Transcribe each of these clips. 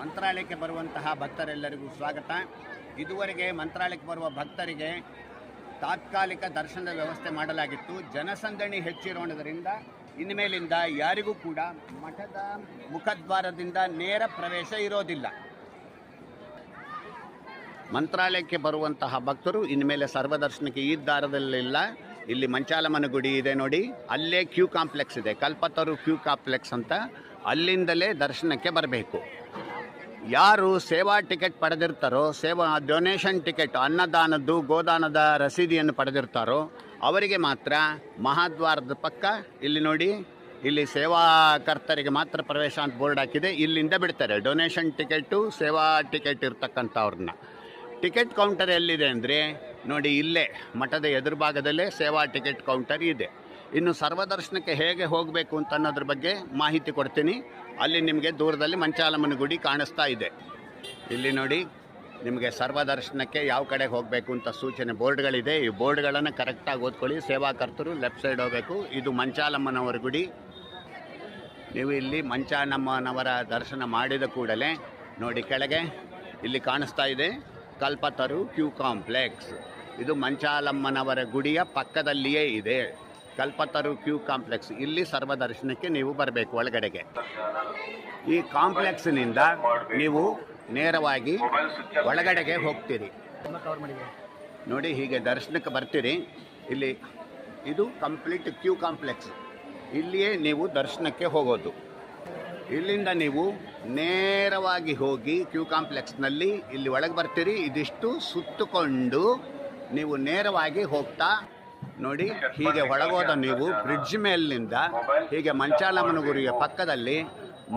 ಮಂತ್ರಾಲಯಕ್ಕೆ ಬರುವಂತಹ ಭಕ್ತರೆಲ್ಲರಿಗೂ ಸ್ವಾಗತ. ಇದುವರೆಗೆ ಮಂತ್ರಾಲಯಕ್ಕೆ ಬರುವ ಭಕ್ತರಿಗೆ ತಾತ್ಕಾಲಿಕ ದರ್ಶನದ ವ್ಯವಸ್ಥೆ ಮಾಡಲಾಗಿತ್ತು. ಜನಸಂದಣಿ ಹೆಚ್ಚಿರೋಣದರಿಂದ ಇನ್ಮೇಲಿಂದ ಯಾರಿಗೂ ಕೂಡ ಮಠದ ಮುಖದ್ವಾರದಿಂದ ನೇರ ಪ್ರವೇಶ ಇರೋದಿಲ್ಲ. ಮಂತ್ರಾಲಯಕ್ಕೆ ಬರುವಂತಹ ಭಕ್ತರು ಇನ್ಮೇಲೆ ಸರ್ವದರ್ಶನಕ್ಕೆ ಈ ದಾರದಲ್ಲಿಲ್ಲ. ಇಲ್ಲಿ ಮಂಚಾಲಮ್ಮನ ಗುಡಿ ಇದೆ ನೋಡಿ, ಅಲ್ಲೇ ಕ್ಯೂ ಕಾಂಪ್ಲೆಕ್ಸ್ ಇದೆ, ಕಲ್ಪತರು ಕ್ಯೂ ಕಾಂಪ್ಲೆಕ್ಸ್ ಅಂತ, ಅಲ್ಲಿಂದಲೇ ದರ್ಶನಕ್ಕೆ ಬರಬೇಕು. ಯಾರು ಸೇವಾ ಟಿಕೆಟ್ ಪಡೆದಿರ್ತಾರೋ, ಸೇವಾ ಡೊನೇಷನ್ ಟಿಕೆಟ್, ಅನ್ನದಾನದ್ದು ಗೋದಾನದ ರಸೀದಿಯನ್ನು ಪಡೆದಿರ್ತಾರೋ ಅವರಿಗೆ ಮಾತ್ರ ಮಹಾದ್ವಾರದ ಪಕ್ಕ ಇಲ್ಲಿ ನೋಡಿ, ಇಲ್ಲಿ ಸೇವಾಕರ್ತರಿಗೆ ಮಾತ್ರ ಪ್ರವೇಶ ಅಂತ ಬೋರ್ಡ್ ಹಾಕಿದೆ, ಇಲ್ಲಿಂದ ಬಿಡ್ತಾರೆ. ಡೊನೇಷನ್ ಟಿಕೆಟು, ಸೇವಾ ಟಿಕೆಟ್ ಇರ್ತಕ್ಕಂಥವ್ರನ್ನ. ಟಿಕೆಟ್ ಕೌಂಟರ್ ಎಲ್ಲಿದೆ ಅಂದರೆ ನೋಡಿ, ಇಲ್ಲೇ ಮಠದ ಎದುರು ಭಾಗದಲ್ಲೇ ಸೇವಾ ಟಿಕೆಟ್ ಕೌಂಟರ್ ಇದೆ. ಇನ್ನು ಸರ್ವದರ್ಶನಕ್ಕೆ ಹೇಗೆ ಹೋಗಬೇಕು ಅಂತ ಅನ್ನೋದ್ರ ಬಗ್ಗೆ ಮಾಹಿತಿ ಕೊಡ್ತೀನಿ. ಅಲ್ಲಿ ನಿಮಗೆ ದೂರದಲ್ಲಿ ಮಂಚಾಲಮ್ಮನ ಗುಡಿ ಕಾಣಿಸ್ತಾ ಇದೆ. ಇಲ್ಲಿ ನೋಡಿ, ನಿಮಗೆ ಸರ್ವದರ್ಶನಕ್ಕೆ ಯಾವ ಕಡೆಗೆ ಹೋಗಬೇಕು ಅಂತ ಸೂಚನೆ ಬೋರ್ಡ್ಗಳಿದೆ. ಈ ಬೋರ್ಡ್ಗಳನ್ನು ಕರೆಕ್ಟಾಗಿ ಓದ್ಕೊಳ್ಳಿ. ಸೇವಾಕರ್ತರು ಲೆಫ್ಟ್ ಸೈಡ್ ಹೋಗಬೇಕು. ಇದು ಮಂಚಾಲಮ್ಮನವರ ಗುಡಿ. ನೀವು ಇಲ್ಲಿ ಮಂಚಾಲಮ್ಮನವರ ದರ್ಶನ ಮಾಡಿದ ಕೂಡಲೇ ನೋಡಿ, ಕೆಳಗೆ ಇಲ್ಲಿ ಕಾಣಿಸ್ತಾ ಇದೆ ಕಲ್ಪತರು ಕ್ಯೂ ಕಾಂಪ್ಲೆಕ್ಸ್. ಇದು ಮಂಚಾಲಮ್ಮನವರ ಗುಡಿಯ ಪಕ್ಕದಲ್ಲಿಯೇ ಇದೆ ಕಲ್ಪತರು ಕ್ಯೂ ಕಾಂಪ್ಲೆಕ್ಸ್. ಇಲ್ಲಿ ಸರ್ವದರ್ಶನಕ್ಕೆ ನೀವು ಬರಬೇಕು ಒಳಗಡೆಗೆ. ಈ ಕಾಂಪ್ಲೆಕ್ಸ್ನಿಂದ ನೀವು ನೇರವಾಗಿ ಒಳಗಡೆಗೆ ಹೋಗ್ತೀರಿ. ನೋಡಿ, ಹೀಗೆ ದರ್ಶನಕ್ಕೆ ಬರ್ತೀರಿ. ಇಲ್ಲಿ ಇದು ಕಂಪ್ಲೀಟ್ ಕ್ಯೂ ಕಾಂಪ್ಲೆಕ್ಸ್. ಇಲ್ಲಿಯೇ ನೀವು ದರ್ಶನಕ್ಕೆ ಹೋಗೋದು. ಇಲ್ಲಿಂದ ನೀವು ನೇರವಾಗಿ ಹೋಗಿ ಕ್ಯೂ ಕಾಂಪ್ಲೆಕ್ಸ್ನಲ್ಲಿ ಇಲ್ಲಿ ಒಳಗೆ ಬರ್ತೀರಿ. ಇದಿಷ್ಟು ಸುತ್ತುಕೊಂಡು ನೀವು ನೇರವಾಗಿ ಹೋಗ್ತಾ ನೋಡಿ, ಹೀಗೆ ಒಳಗೋದ ನೀವು ಬ್ರಿಡ್ಜ್ ಮೇಲಿನಿಂದ ಹೀಗೆ ಮಂಚಾಲಮ್ಮನ ಗುಡಿಯ ಪಕ್ಕದಲ್ಲಿ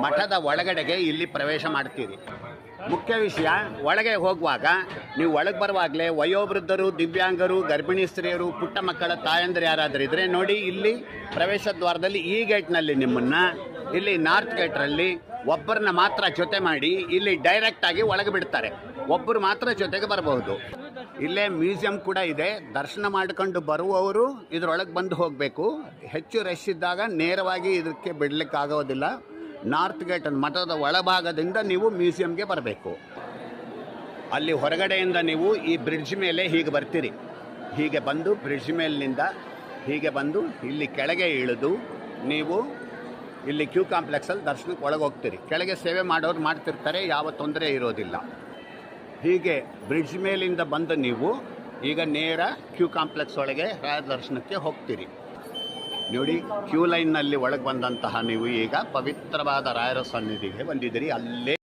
ಮಠದ ಒಳಗಡೆಗೆ ಇಲ್ಲಿ ಪ್ರವೇಶ ಮಾಡ್ತೀರಿ. ಮುಖ್ಯ ವಿಷಯ, ಒಳಗೆ ಹೋಗುವಾಗ ನೀವು ಒಳಗೆ ಬರುವಾಗಲೇ ವಯೋವೃದ್ಧರು, ದಿವ್ಯಾಂಗರು, ಗರ್ಭಿಣಿ ಸ್ತ್ರೀಯರು, ಪುಟ್ಟ ಮಕ್ಕಳ ತಾಯಂದಿರು ಯಾರಾದರೂ ಇದ್ದರೆ ನೋಡಿ, ಇಲ್ಲಿ ಪ್ರವೇಶ ದ್ವಾರದಲ್ಲಿ ಈ ಗೇಟ್ನಲ್ಲಿ ನಿಮ್ಮನ್ನು, ಇಲ್ಲಿ ನಾರ್ತ್ ಗೇಟ್ರಲ್ಲಿ ಒಬ್ಬರನ್ನ ಮಾತ್ರ ಜೊತೆ ಮಾಡಿ ಇಲ್ಲಿ ಡೈರೆಕ್ಟಾಗಿ ಒಳಗೆ ಬಿಡ್ತಾರೆ. ಒಬ್ಬರು ಮಾತ್ರ ಜೊತೆಗೆ ಬರಬಹುದು. ಇಲ್ಲೇ ಮ್ಯೂಸಿಯಂ ಕೂಡ ಇದೆ. ದರ್ಶನ ಮಾಡಿಕೊಂಡು ಬರುವವರು ಇದರೊಳಗೆ ಬಂದು ಹೋಗಬೇಕು. ಹೆಚ್ಚು ರಶ್ ಇದ್ದಾಗ ನೇರವಾಗಿ ಇದಕ್ಕೆ ಬಿಡಲಿಕ್ಕಾಗೋದಿಲ್ಲ. ನಾರ್ತ್ ಗೇಟ್ ಮಠದ ಒಳಭಾಗದಿಂದ ನೀವು ಮ್ಯೂಸಿಯಂಗೆ ಬರಬೇಕು. ಅಲ್ಲಿ ಹೊರಗಡೆಯಿಂದ ನೀವು ಈ ಬ್ರಿಡ್ಜ್ ಮೇಲೆ ಹೀಗೆ ಬರ್ತೀರಿ. ಹೀಗೆ ಬಂದು ಬ್ರಿಡ್ಜ್ ಮೇಲಿನಿಂದ ಹೀಗೆ ಬಂದು ಇಲ್ಲಿ ಕೆಳಗೆ ಇಳಿದು ನೀವು ಇಲ್ಲಿ ಕ್ಯೂ ಕಾಂಪ್ಲೆಕ್ಸಲ್ಲಿ ದರ್ಶನಕ್ಕೆ ಒಳಗೆ ಹೋಗ್ತೀರಿ. ಕೆಳಗೆ ಸೇವೆ ಮಾಡೋರು ಮಾಡ್ತಿರ್ತಾರೆ, ಯಾವ ತೊಂದರೆ ಇರೋದಿಲ್ಲ. ಹೀಗೆ ಬ್ರಿಡ್ಜ್ ಮೇಲಿಂದ ಬಂದು ನೀವು ಈಗ ನೇರ ಕ್ಯೂ ಕಾಂಪ್ಲೆಕ್ಸ್ ಒಳಗೆ ರಾಯ ದರ್ಶನಕ್ಕೆ ಹೋಗ್ತೀರಿ. ನೋಡಿ, ಕ್ಯೂ ಲೈನ್ನಲ್ಲಿ ಒಳಗೆ ಬಂದಂತಹ ನೀವು ಈಗ ಪವಿತ್ರವಾದ ರಾಯರ ಸನ್ನಿಧಿಗೆ ಬಂದಿದ್ದೀರಿ. ಅಲ್ಲೇ